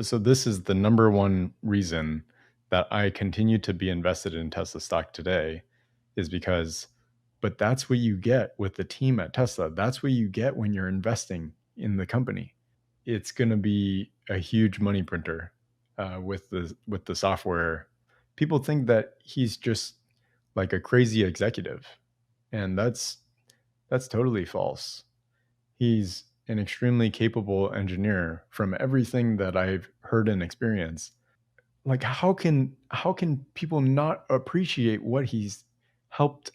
So this is the number one reason that I continue to be invested in Tesla stock today is because, but that's what you get with the team at Tesla. That's what you get when you're investing in the company. It's going to be a huge money printer with the software. People think that he's just like a crazy executive, and that's totally false. He's an extremely capable engineer from everything that I've heard and experienced. Like how can people not appreciate what he's helped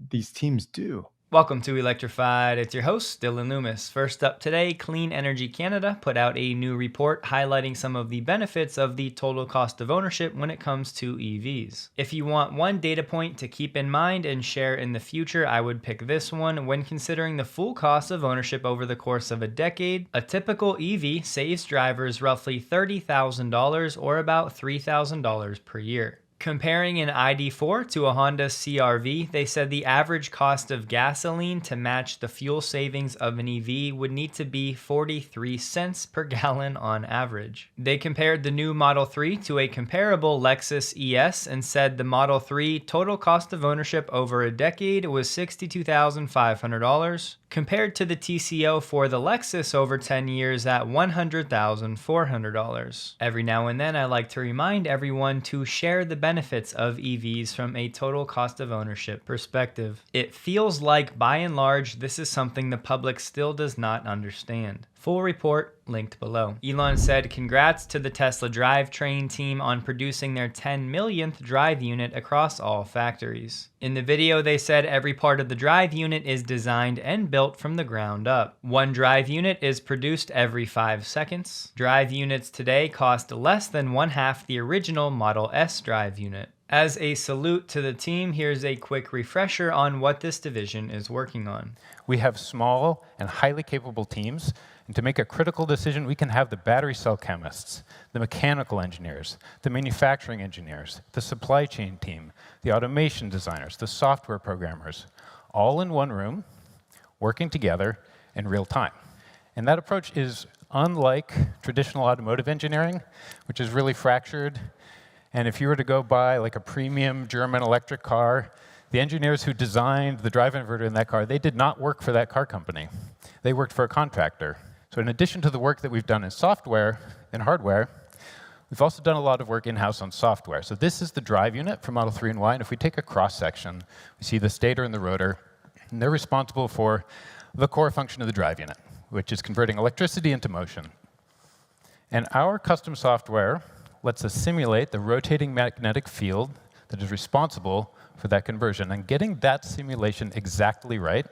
these teams do? Welcome to Electrified. It's your host, Dylan Loomis. First up today, Clean Energy Canada put out a new report highlighting some of the benefits of the total cost of ownership when it comes to EVs. If you want one data point to keep in mind and share in the future, I would pick this one. When considering the full cost of ownership over the course of a decade, a typical EV saves drivers roughly $30,000 or about $3,000 per year. Comparing an ID4 to a Honda CR-V, they said the average cost of gasoline to match the fuel savings of an EV would need to be 43 cents per gallon on average. They compared the new Model 3 to a comparable Lexus ES and said the Model 3 total cost of ownership over a decade was $62,500, compared to the TCO for the Lexus over 10 years at $100,400. Every now and then I like to remind everyone to share the benefits of EVs from a total cost of ownership perspective. It feels like, by and large, this is something the public still does not understand. Full report linked below. Elon said congrats to the Tesla drivetrain team on producing their 10 millionth drive unit across all factories. In the video, they said every part of the drive unit is designed and built from the ground up. One drive unit is produced every 5 seconds. Drive units today cost less than one half the original Model S drive unit. As a salute to the team, here's a quick refresher on what this division is working on. We have small and highly capable teams, and to make a critical decision, we can have the battery cell chemists, the mechanical engineers, the manufacturing engineers, the supply chain team, the automation designers, the software programmers, all in one room, working together in real time. And that approach is unlike traditional automotive engineering, which is really fractured. And if you were to go buy like a premium German electric car, the engineers who designed the drive inverter in that car, they did not work for that car company. They worked for a contractor. So in addition to the work that we've done in software and hardware, we've also done a lot of work in-house on software. So this is the drive unit for Model 3 and Y, and if we take a cross-section, we see the stator and the rotor, and they're responsible for the core function of the drive unit, which is converting electricity into motion. And our custom software lets us simulate the rotating magnetic field that is responsible for that conversion. And getting that simulation exactly right,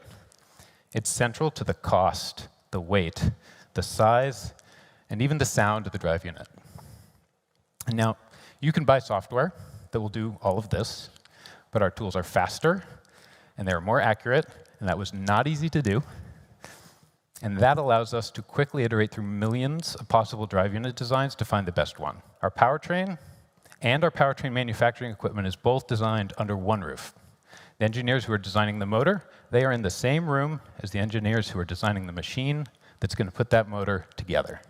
it's central to the cost, the weight, the size, and even the sound of the drive unit. And now, you can buy software that will do all of this, but our tools are faster, and they're more accurate, and that was not easy to do. And that allows us to quickly iterate through millions of possible drive unit designs to find the best one. Our powertrain and our powertrain manufacturing equipment is both designed under one roof. The engineers who are designing the motor, they are in the same room as the engineers who are designing the machine that's going to put that motor together.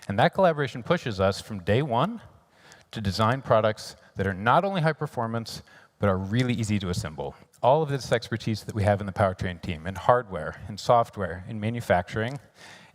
And that collaboration pushes us from day one to design products that are not only high performance, but are really easy to assemble. All of this expertise that we have in the powertrain team, in hardware, in software, in manufacturing,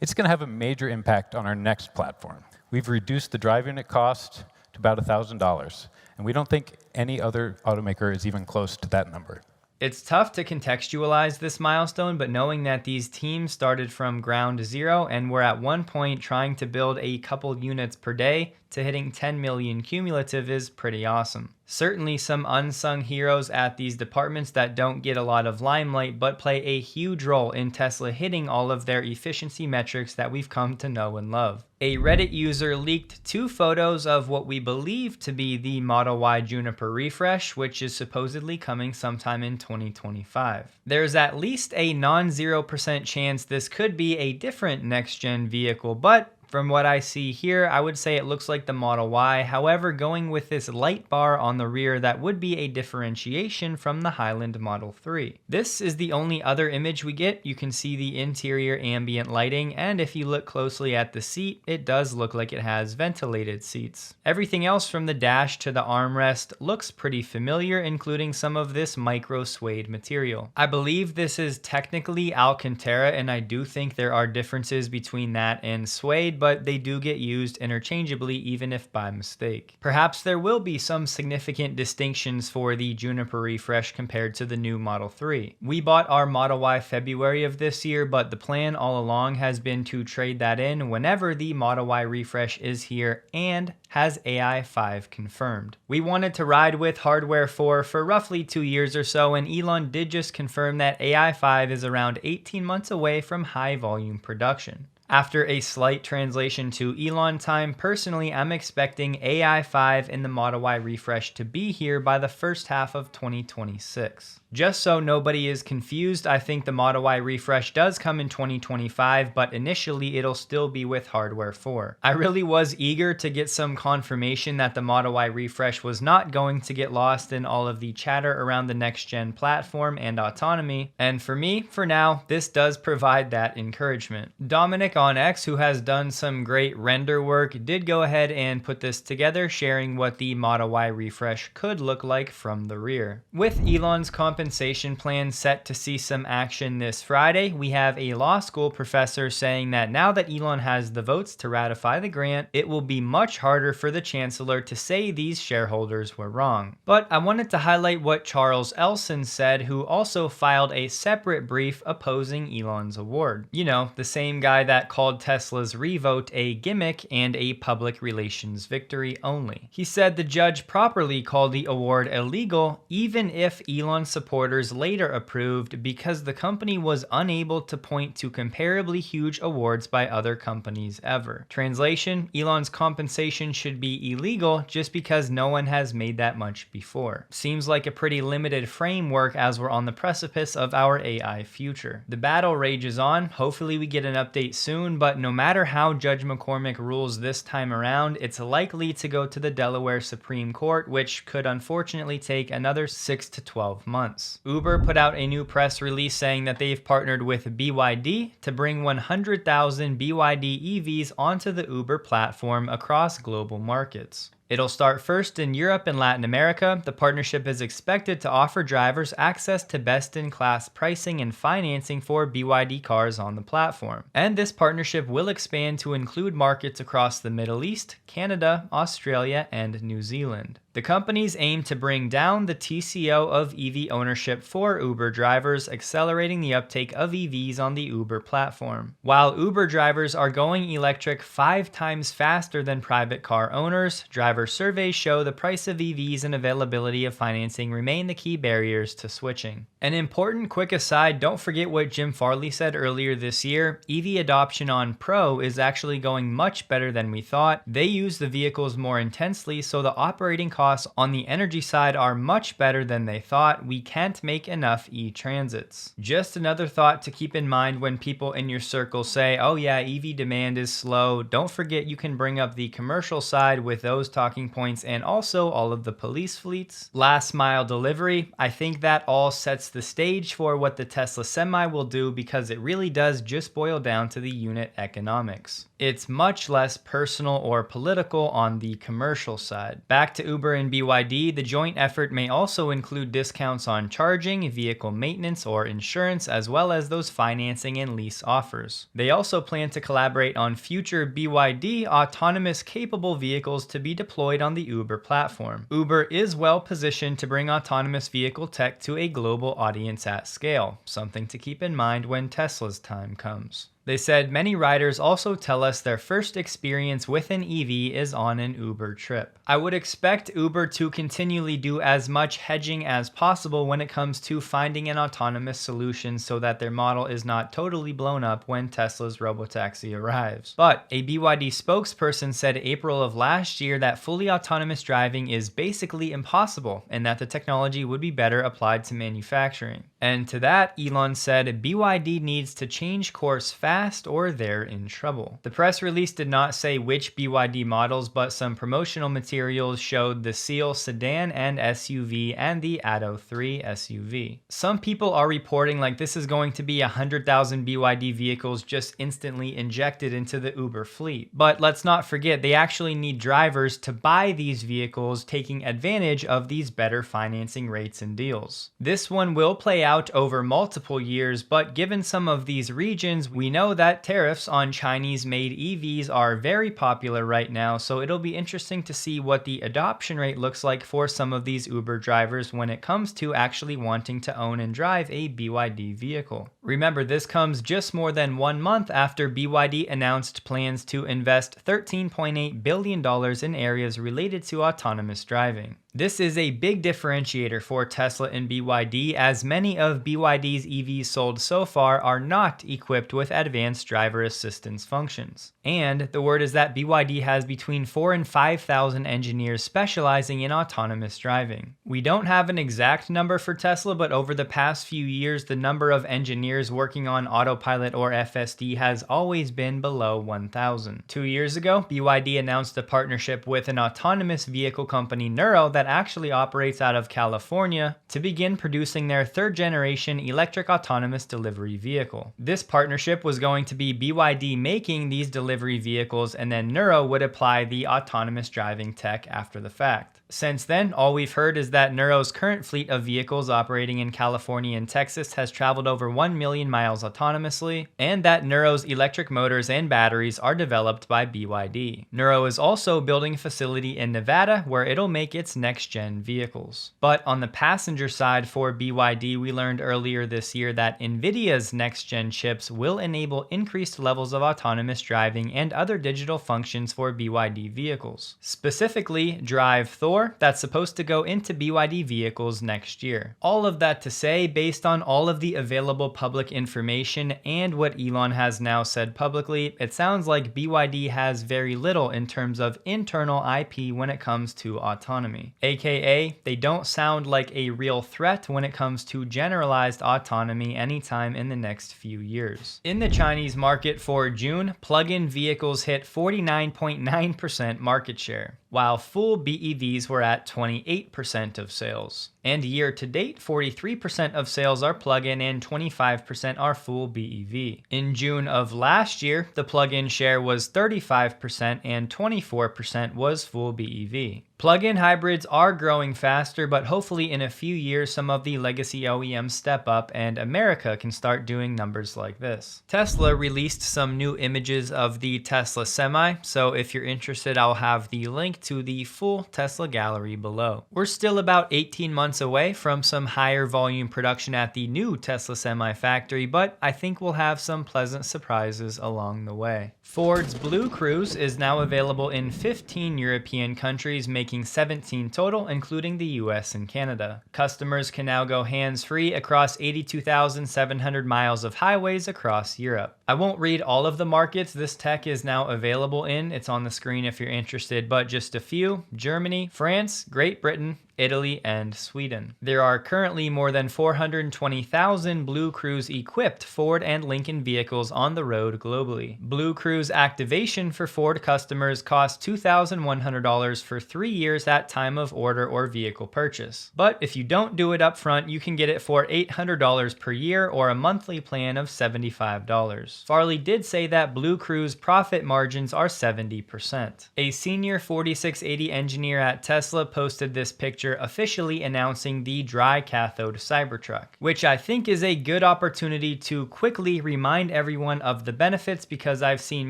it's going to have a major impact on our next platform. We've reduced the drive unit cost to about $1,000, and we don't think any other automaker is even close to that number. It's tough to contextualize this milestone, but knowing that these teams started from ground zero and were at one point trying to build a couple units per day to hitting 10 million cumulative is pretty awesome. Certainly some unsung heroes at these departments that don't get a lot of limelight but play a huge role in Tesla hitting all of their efficiency metrics that we've come to know and love. A Reddit user leaked 2 photos of what we believe to be the Model Y Juniper refresh, which is supposedly coming sometime in 2025. There's at least a non-0% chance this could be a different next-gen vehicle, but From what I see here, I would say it looks like the Model Y. However, going with this light bar on the rear, that would be a differentiation from the Highland Model 3. This is the only other image we get. You can see the interior ambient lighting, and if you look closely at the seat, it does look like it has ventilated seats. Everything else from the dash to the armrest looks pretty familiar, including some of this micro suede material. I believe this is technically Alcantara, and I do think there are differences between that and suede, but they do get used interchangeably even if by mistake. Perhaps there will be some significant distinctions for the Juniper refresh compared to the new Model 3. We bought our Model Y February of this year, but the plan all along has been to trade that in whenever the Model Y refresh is here and has AI 5 confirmed. We wanted to ride with Hardware 4 for roughly 2 years or so, and Elon did just confirm that AI 5 is around 18 months away from high volume production. After a slight translation to Elon time, personally, I'm expecting AI 5 in the Model Y refresh to be here by the first half of 2026. Just so nobody is confused, I think the Model Y refresh does come in 2025, but initially it'll still be with Hardware 4. I really was eager to get some confirmation that the Model Y refresh was not going to get lost in all of the chatter around the next-gen platform and autonomy, and for me, for now, this does provide that encouragement. Dominic on X, who has done some great render work, did go ahead and put this together, sharing what the Model Y refresh could look like from the rear. With Elon's compensation plan set to see some action this Friday, we have a law school professor saying that now that Elon has the votes to ratify the grant, it will be much harder for the chancellor to say these shareholders were wrong. But I wanted to highlight what Charles Elson said, who also filed a separate brief opposing Elon's award. You know, the same guy that called Tesla's revote a gimmick and a public relations victory only. He said the judge properly called the award illegal, even if Elon supporters later approved, because the company was unable to point to comparably huge awards by other companies ever. Translation: Elon's compensation should be illegal just because no one has made that much before. Seems like a pretty limited framework as we're on the precipice of our AI future. The battle rages on. Hopefully we get an update soon, but no matter how Judge McCormick rules this time around, it's likely to go to the Delaware Supreme Court, which could unfortunately take another 6 to 12 months. Uber put out a new press release saying that they've partnered with BYD to bring 100,000 BYD EVs onto the Uber platform across global markets. It'll start first in Europe and Latin America. The partnership is expected to offer drivers access to best-in-class pricing and financing for BYD cars on the platform. And this partnership will expand to include markets across the Middle East, Canada, Australia, and New Zealand. The companies aim to bring down the TCO of EV ownership for Uber drivers, accelerating the uptake of EVs on the Uber platform. While Uber drivers are going electric 5 times faster than private car owners, driver surveys show the price of EVs and availability of financing remain the key barriers to switching. An important quick aside, don't forget what Jim Farley said earlier this year. EV adoption on Pro is actually going much better than we thought. They use the vehicles more intensely, so the operating costs on the energy side are much better than they thought. We can't make enough e-transits. Just another thought to keep in mind when people in your circle say, oh yeah, EV demand is slow. Don't forget you can bring up the commercial side with those talking points and also all of the police fleets. Last mile delivery, I think that all sets the stage for what the Tesla Semi will do, because it really does just boil down to the unit economics. It's much less personal or political on the commercial side. Back to Uber and BYD, the joint effort may also include discounts on charging, vehicle maintenance, or insurance, as well as those financing and lease offers. They also plan to collaborate on future BYD autonomous capable vehicles to be deployed on the Uber platform. Uber is well positioned to bring autonomous vehicle tech to a global audience at scale, something to keep in mind when Tesla's time comes. They said many riders also tell us their first experience with an EV is on an Uber trip. I would expect Uber to continually do as much hedging as possible when it comes to finding an autonomous solution so that their model is not totally blown up when Tesla's robotaxi arrives. But a BYD spokesperson said April of last year that fully autonomous driving is basically impossible and that the technology would be better applied to manufacturing. And to that, Elon said BYD needs to change course fast or they're in trouble. The press release did not say which BYD models, but some promotional materials showed the Seal sedan and SUV and the Atto 3 SUV. Some people are reporting like this is going to be 100,000 BYD vehicles just instantly injected into the Uber fleet. But let's not forget, they actually need drivers to buy these vehicles, taking advantage of these better financing rates and deals. This one will play out over multiple years, but given some of these regions, we know that tariffs on Chinese-made EVs are very popular right now, so it'll be interesting to see what the adoption rate looks like for some of these Uber drivers when it comes to actually wanting to own and drive a BYD vehicle. Remember, this comes just more than 1 month after BYD announced plans to invest $13.8 billion in areas related to autonomous driving. This is a big differentiator for Tesla and BYD, as many of BYD's EVs sold so far are not equipped with advanced driver assistance functions. And the word is that BYD has between 4,000 and 5,000 engineers specializing in autonomous driving. We don't have an exact number for Tesla, but over the past few years, the number of engineers working on autopilot or FSD has always been below 1,000. 2 years ago, BYD announced a partnership with an autonomous vehicle company, Nuro, that actually operates out of California to begin producing their 3rd generation electric autonomous delivery vehicle. This partnership was going to be BYD making these delivery vehicles, and then Nuro would apply the autonomous driving tech after the fact. Since then, all we've heard is that Nuro's current fleet of vehicles operating in California and Texas has traveled over 1 million miles autonomously, and that Nuro's electric motors and batteries are developed by BYD. Nuro is also building a facility in Nevada where it'll make its next-gen vehicles. But on the passenger side for BYD, we learned earlier this year that NVIDIA's next-gen chips will enable increased levels of autonomous driving and other digital functions for BYD vehicles. Specifically, Drive Thor, that's supposed to go into BYD vehicles next year. All of that to say, based on all of the available public information and what Elon has now said publicly, it sounds like BYD has very little in terms of internal IP when it comes to autonomy. AKA, they don't sound like a real threat when it comes to generalized autonomy anytime in the next few years. In the Chinese market for June, plug-in vehicles hit 49.9% market share, while full BEVs were at 28% of sales. And year to date, 43% of sales are plug-in and 25% are full BEV. In June of last year, the plug-in share was 35% and 24% was full BEV. Plug-in hybrids are growing faster, but hopefully in a few years some of the legacy OEMs step up and America can start doing numbers like this. Tesla released some new images of the Tesla Semi, so if you're interested, I'll have the link to the full Tesla gallery below. We're still about 18 months away from some higher volume production at the new Tesla Semi factory, but I think we'll have some pleasant surprises along the way. Ford's Blue Cruise is now available in 15 European countries, making 17 total, including the US and Canada. Customers can now go hands-free across 82,700 miles of highways across Europe. I won't read all of the markets this tech is now available in. It's on the screen if you're interested, but just a few: Germany, France, Great Britain, Italy, and Sweden. There are currently more than 420,000 Blue Cruise equipped Ford and Lincoln vehicles on the road globally. Blue Cruise activation for Ford customers costs $2,100 for 3 years at time of order or vehicle purchase. But if you don't do it up front, you can get it for $800 per year or a monthly plan of $75. Farley did say that Blue Cruise profit margins are 70%. A senior 4680 engineer at Tesla posted this picture officially announcing the dry cathode Cybertruck, which I think is a good opportunity to quickly remind everyone of the benefits, because I've seen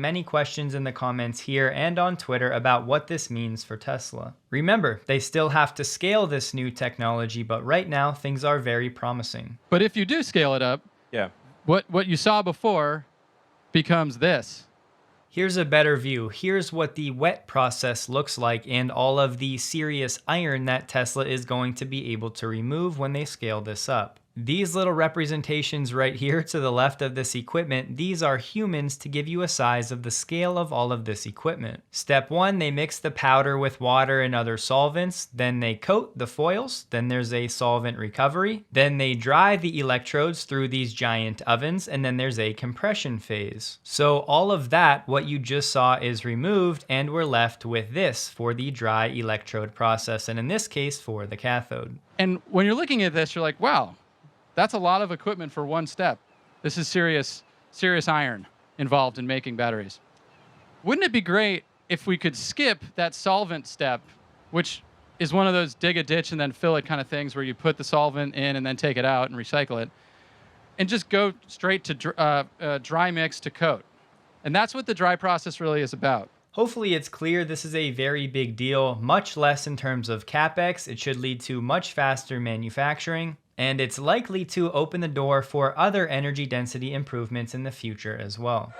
many questions in the comments here and on Twitter about what this means for Tesla. Remember, they still have to scale this new technology, but right now things are very promising. But if you do scale it up, what you saw before becomes this. Here's a better view. Here's what the wet process looks like and all of the serious iron that Tesla is going to be able to remove when they scale this up. These little representations right here to the left of this equipment, these are humans to give you a size of the scale of all of this equipment. Step 1, they mix the powder with water and other solvents, then they coat the foils, then there's a solvent recovery, then they dry the electrodes through these giant ovens, and then there's a compression phase. So all of that, what you just saw, is removed, and we're left with this for the dry electrode process, and in this case for the cathode. And when you're looking at this, you're like, wow, that's a lot of equipment for one step. This is serious iron involved in making batteries. Wouldn't it be great if we could skip that solvent step, which is one of those dig a ditch and then fill it kind of things where you put the solvent in and then take it out and recycle it, and just go straight to dry mix to coat? And that's what the dry process really is about. Hopefully it's clear this is a very big deal, much less in terms of CapEx. It should lead to much faster manufacturing, and it's likely to open the door for other energy density improvements in the future as well.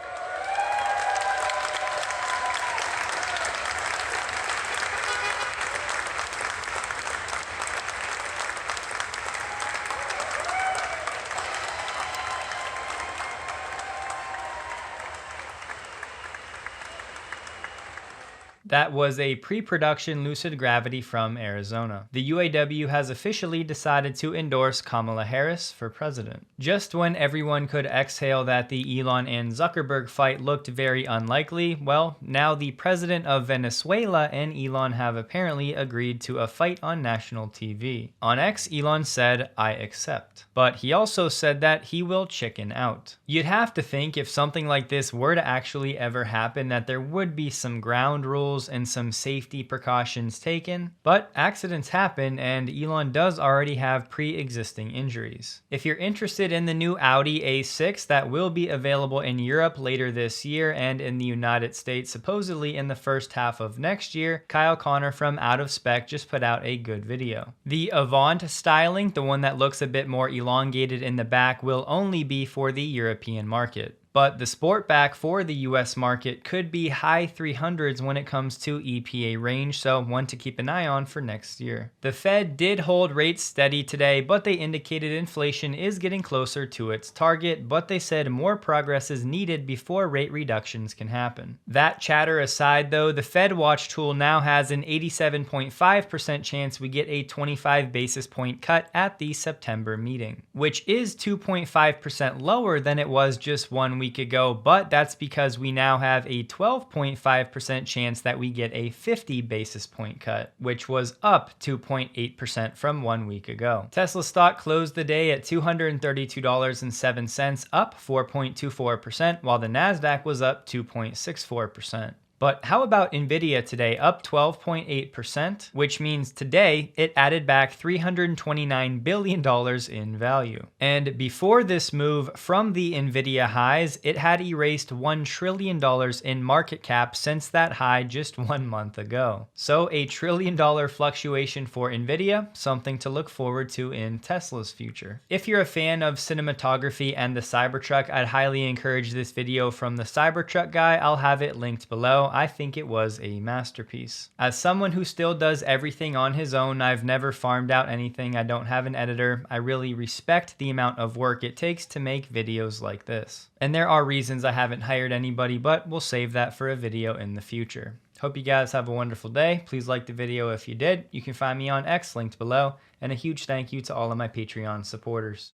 That was a pre-production Lucid Gravity from Arizona. The UAW has officially decided to endorse Kamala Harris for president. Just when everyone could exhale that the Elon and Zuckerberg fight looked very unlikely, well, now the president of Venezuela and Elon have apparently agreed to a fight on national TV. On X, Elon said, "I accept." But he also said that he will chicken out. You'd have to think if something like this were to actually ever happen that there would be some ground rules and some safety precautions taken, but accidents happen and Elon does already have pre-existing injuries. If you're interested in the new Audi A6 that will be available in Europe later this year and in the United States supposedly in the first half of next year, Kyle Connor from Out of Spec just put out a good video. The Avant styling, the one that looks a bit more elongated in the back, will only be for the European market. But the Sportback for the US market could be high 300s when it comes to EPA range, so one to keep an eye on for next year. The Fed did hold rates steady today, but they indicated inflation is getting closer to its target, but they said more progress is needed before rate reductions can happen. That chatter aside though, the Fed Watch tool now has an 87.5% chance we get a 25 basis point cut at the September meeting, which is 2.5% lower than it was just 1 week ago, but that's because we now have a 12.5% chance that we get a 50 basis point cut, which was up 2.8% from 1 week ago. Tesla stock closed the day at $232.07, up 4.24%, while the Nasdaq was up 2.64%. But how about Nvidia today, up 12.8%, which means today it added back $329 billion in value. And before this move from the Nvidia highs, it had erased $1 trillion in market cap since that high just 1 month ago. So a $1 trillion fluctuation for Nvidia, something to look forward to in Tesla's future. If you're a fan of cinematography and the Cybertruck, I'd highly encourage this video from the Cybertruck guy. I'll have it linked below. I think it was a masterpiece. As someone who still does everything on his own, I've never farmed out anything. I don't have an editor. I really respect the amount of work it takes to make videos like this. And there are reasons I haven't hired anybody, but we'll save that for a video in the future. Hope you guys have a wonderful day. Please like the video if you did. You can find me on X, linked below. And a huge thank you to all of my Patreon supporters.